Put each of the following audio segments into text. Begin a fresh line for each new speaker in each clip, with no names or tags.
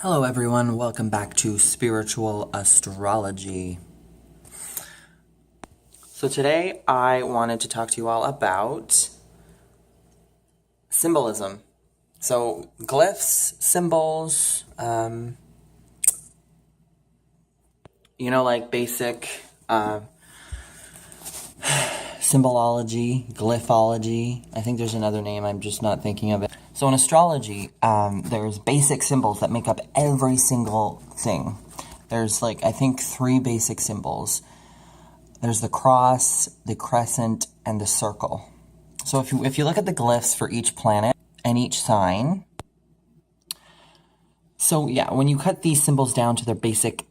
Hello everyone, welcome back to Spiritual Astrology. So today I wanted to talk to you all about symbolism. So glyphs, symbols, like basic symbology, glyphology. I think there's another name, I'm just not thinking of it. So in astrology, there's basic symbols that make up every single thing. There's I think 3 basic symbols. There's the cross, the crescent, and the circle. So if you look at the glyphs for each planet and each sign, so yeah, when you cut these symbols down to their basic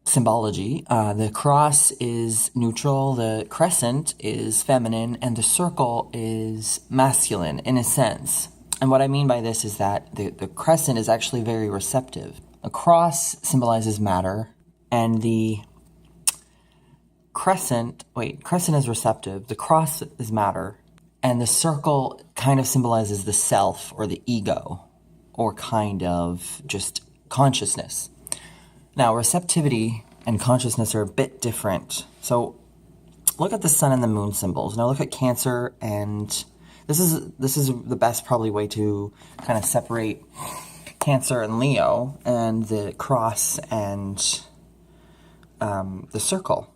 symbology, the cross is neutral, the crescent is feminine, and the circle is masculine in a sense. And what I mean by this is that the crescent is actually very receptive. The cross symbolizes matter, and the crescent is receptive, the cross is matter, and the circle kind of symbolizes the self or the ego, or kind of just consciousness. Now, receptivity and consciousness are a bit different. So, look at the sun and the moon symbols. Now, look at Cancer, and this is the best probably way to kind of separate Cancer and Leo, and the cross and the circle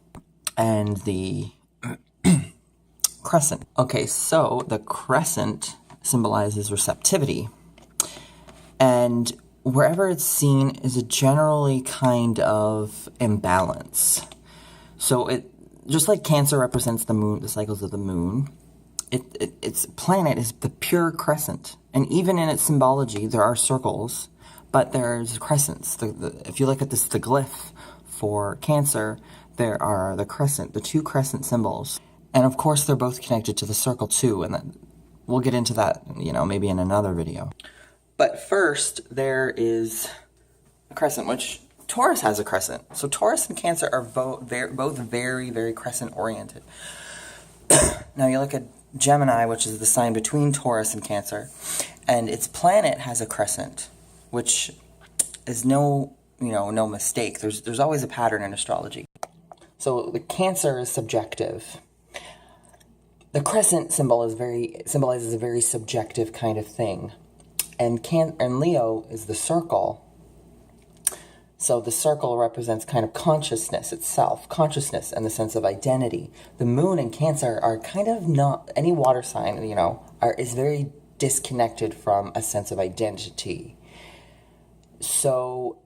and the crescent. Okay, so the crescent symbolizes receptivity, and wherever it's seen is a generally kind of imbalance. So it just like Cancer represents the moon, the cycles of the moon, its planet is the pure crescent. And even in its symbology, there are circles, but there's crescents. If you look at the glyph for Cancer, there are the crescent, the 2 crescent symbols. And of course, they're both connected to the circle too, and then we'll get into that, maybe in another video. But first, there is a crescent, which Taurus has a crescent. So Taurus and Cancer are both very, very crescent-oriented. Now you look at Gemini, which is the sign between Taurus and Cancer, and its planet has a crescent, which is no mistake. There's always a pattern in astrology. So the Cancer is subjective. The crescent symbol symbolizes a very subjective kind of thing. And Leo is the circle. So the circle represents kind of consciousness itself, consciousness and the sense of identity. The moon and Cancer are kind of not, any water sign, is very disconnected from a sense of identity. So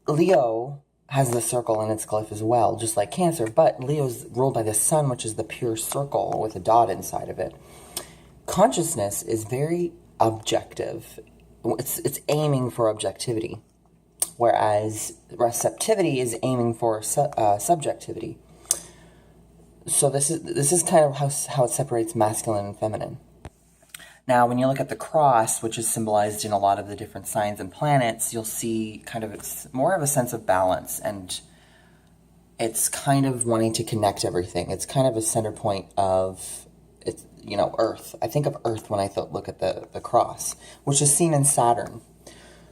Leo has the circle in its glyph as well, just like Cancer, but Leo's ruled by the sun, which is the pure circle with a dot inside of it. Consciousness is very objective. It's aiming for objectivity, whereas receptivity is aiming for subjectivity. So this is kind of how it separates masculine and feminine. Now, when you look at the cross, which is symbolized in a lot of the different signs and planets, you'll see it's more of a sense of balance, and it's kind of wanting to connect everything. It's kind of a center point of Earth. I think of Earth when I look at the cross, which is seen in Saturn.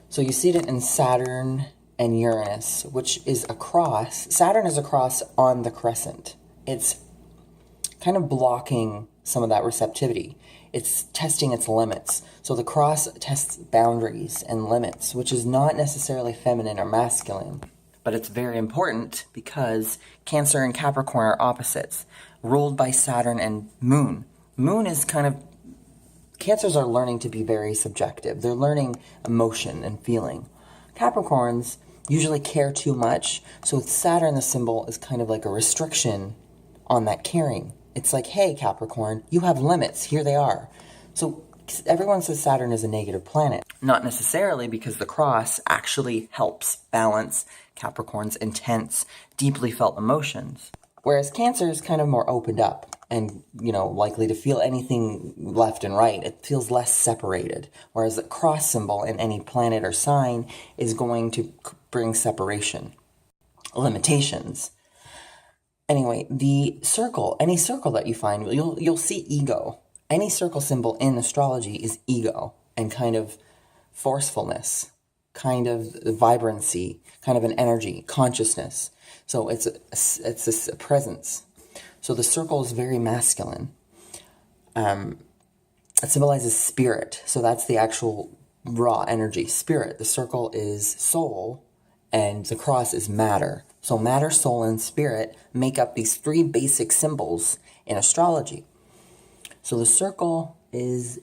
So you see it in Saturn and Uranus, which is a cross. Saturn is a cross on the crescent. It's kind of blocking some of that receptivity. It's testing its limits. So the cross tests boundaries and limits, which is not necessarily feminine or masculine. But it's very important because Cancer and Capricorn are opposites, ruled by Saturn and Moon. Moon is Cancers are learning to be very subjective. They're learning emotion and feeling. Capricorns usually care too much, so with Saturn, the symbol is kind of like a restriction on that caring. It's like, hey, Capricorn, you have limits. Here they are. So everyone says Saturn is a negative planet. Not necessarily, because the cross actually helps balance Capricorn's intense, deeply felt emotions. Whereas Cancer is kind of more opened up and, likely to feel anything left and right. It feels less separated. Whereas the cross symbol in any planet or sign is going to bring separation, limitations. Anyway, the circle, any circle that you find, you'll see ego. Any circle symbol in astrology is ego, and kind of forcefulness, kind of vibrancy, kind of an energy, consciousness. So it's a presence. So the circle is very masculine. It symbolizes spirit. So that's the actual raw energy, spirit. The circle is soul, and the cross is matter. So matter, soul, and spirit make up these three basic symbols in astrology. So the circle is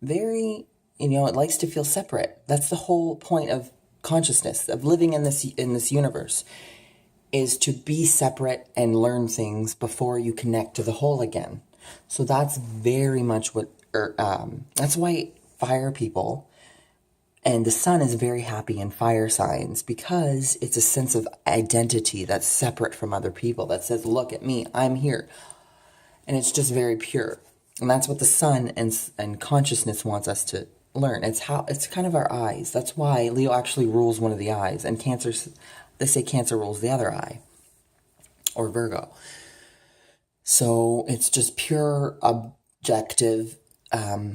very, it likes to feel separate. That's the whole point of consciousness, of living in this universe, is to be separate and learn things before you connect to the whole again. So that's very much what, that's why fire people and the sun is very happy in fire signs, because it's a sense of identity that's separate from other people, that says, look at me, I'm here. And it's just very pure. And that's what the sun and consciousness wants us to learn. It's kind of our eyes. That's why Leo actually rules one of the eyes, and they say Cancer rules the other eye, or Virgo. So it's just pure objective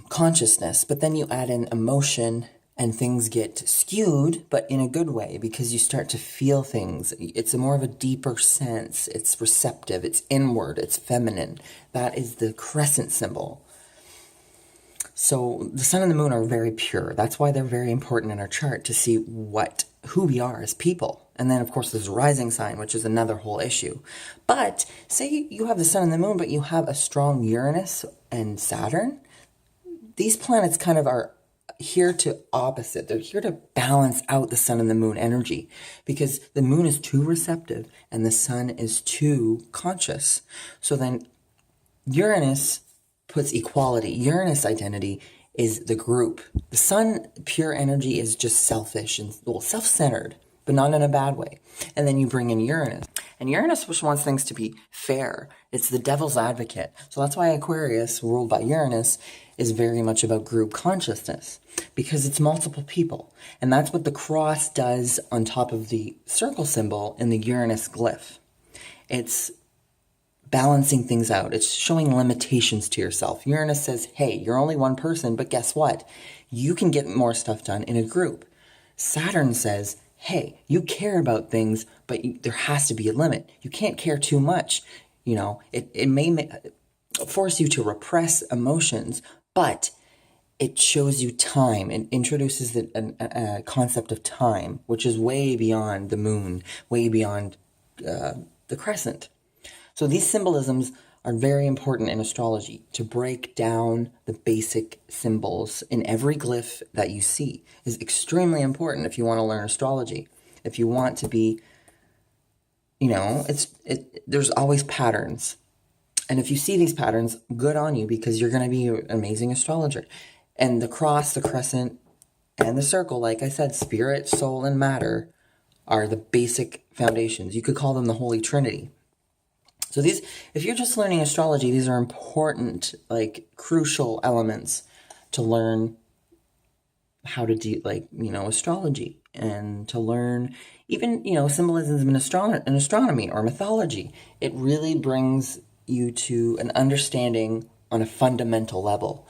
consciousness. But then you add in emotion, and things get skewed, but in a good way, because you start to feel things. It's more of a deeper sense. It's receptive. It's inward. It's feminine. That is the crescent symbol. So the sun and the moon are very pure. That's why they're very important in our chart, to see who we are as people. And then, of course, there's a rising sign, which is another whole issue. But say you have the sun and the moon, but you have a strong Uranus and Saturn. These planets kind of are here to opposite. They're here to balance out the sun and the moon energy, because the moon is too receptive and the sun is too conscious. So then Uranus puts equality. Uranus identity is the group. The sun, pure energy, is just selfish and self-centered, but not in a bad way. And then you bring in Uranus. And Uranus just wants things to be fair. It's the devil's advocate. So that's why Aquarius, ruled by Uranus, is very much about group consciousness, because it's multiple people. And that's what the cross does on top of the circle symbol in the Uranus glyph. It's balancing things out. It's showing limitations to yourself. Uranus says, hey, you're only one person, but guess what? You can get more stuff done in a group. Saturn says, hey, you care about things, but there has to be a limit. You can't care too much. It may force you to repress emotions, but it shows you time. It introduces a concept of time, which is way beyond the moon, way beyond the crescent. So these symbolisms are very important in astrology, to break down the basic symbols in every glyph that you see is extremely important if you want to learn astrology. If you want to be, there's always patterns. And if you see these patterns, good on you, because you're going to be an amazing astrologer. And the cross, the crescent, and the circle, like I said, spirit, soul, and matter are the basic foundations. You could call them the Holy Trinity. So if you're just learning astrology, these are important, crucial elements to learn how to do, astrology, and to learn even, symbolism in astronomy or mythology. It really brings you to an understanding on a fundamental level.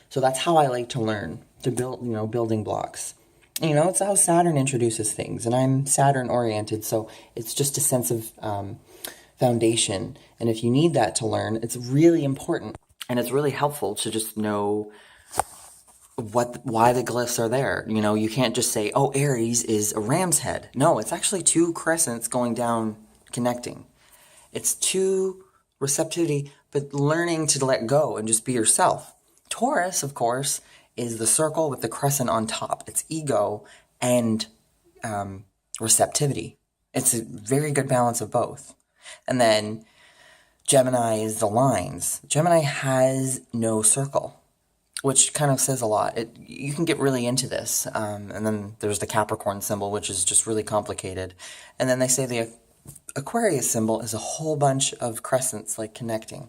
So that's how I like to learn, to build, building blocks. It's how Saturn introduces things, and I'm Saturn oriented, so it's just a sense of foundation. And if you need that to learn, it's really important, and it's really helpful to just know why the glyphs are there. You can't just say, oh, Aries is a ram's head. No, it's actually two crescents going down, connecting. It's two receptivity, but learning to let go and just be yourself. Taurus, of course, is the circle with the crescent on top. It's ego and receptivity. It's a very good balance of both. And then Gemini is the lines. Gemini has no circle, which kind of says a lot. You can get really into this. And then there's the Capricorn symbol, which is just really complicated. And then they say the Aquarius symbol is a whole bunch of crescents, connecting.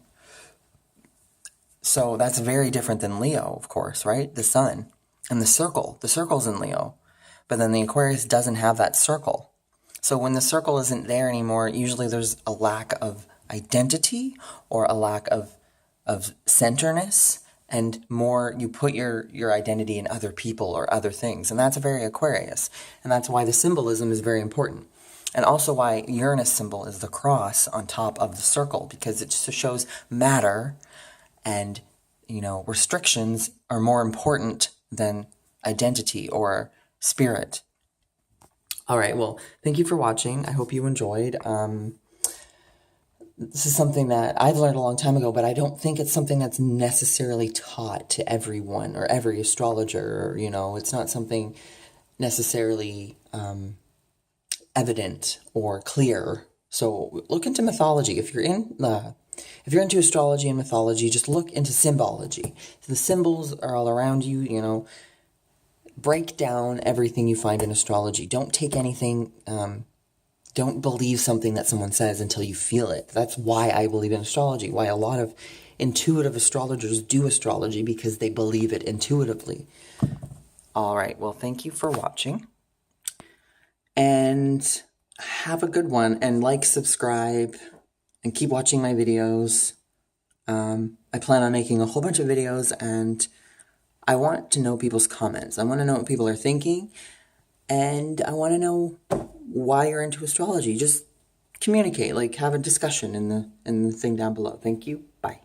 So that's very different than Leo, of course, right? The sun and the circle. The circle's in Leo. But then the Aquarius doesn't have that circle. So when the circle isn't there anymore, usually there's a lack of identity or a lack of centerness, and more you put your identity in other people or other things. And that's very Aquarius. And that's why the symbolism is very important. And also why Uranus symbol is the cross on top of the circle, because it just shows matter, and, you know, restrictions are more important than identity or spirit. All right, well, thank you for watching. I hope you enjoyed. This is something that I've learned a long time ago, but I don't think it's something that's necessarily taught to everyone or every astrologer. Or, you know, it's not something necessarily evident or clear. So look into mythology. If you're into astrology and mythology, just look into symbology. The symbols are all around you, you know. Break down everything you find in astrology. Don't take anything, don't believe something that someone says until you feel it. That's why I believe in astrology, why a lot of intuitive astrologers do astrology, because they believe it intuitively. All right, well, thank you for watching. And have a good one, and like, subscribe, and keep watching my videos. I plan on making a whole bunch of videos, and I want to know people's comments. I want to know what people are thinking, and I want to know why you're into astrology. Just communicate, like have a discussion in the thing down below. Thank you. Bye.